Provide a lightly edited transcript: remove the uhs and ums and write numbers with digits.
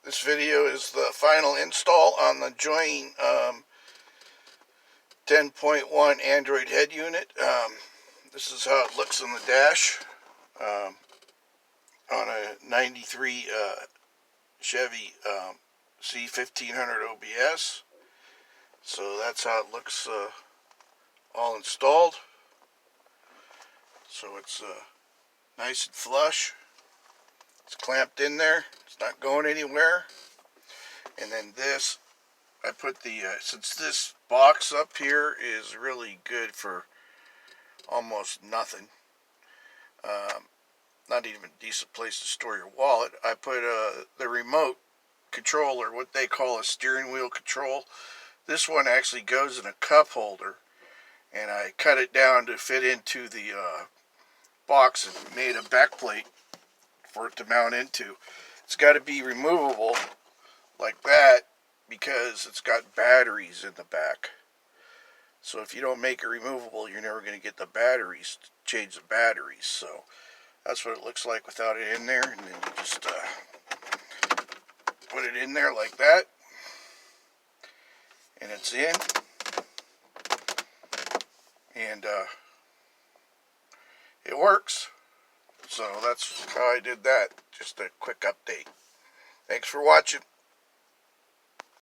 This video is the final install on the Join 10.1 Android head unit. This is how it looks on the dash on a 93 Chevy C1500 OBS. So that's how it looks all installed. So it's nice and flush. It's clamped in there. It's not going anywhere. And then this, I put the, since this box up here is really good for almost nothing, not even a decent place to store your wallet, I put the remote controller, what they call a steering wheel control. This one actually goes in a cup holder, and I cut it down to fit into the box and made a back plate for it to mount into. It's got to be removable like that because it's got batteries in the back. So if you don't make it removable, you're never going to get the batteries to change the batteries. So that's what it looks like without it in there. And then you just put it in there like that, and it's in. And it works. So that's how I did that. Just a quick update. Thanks for watching.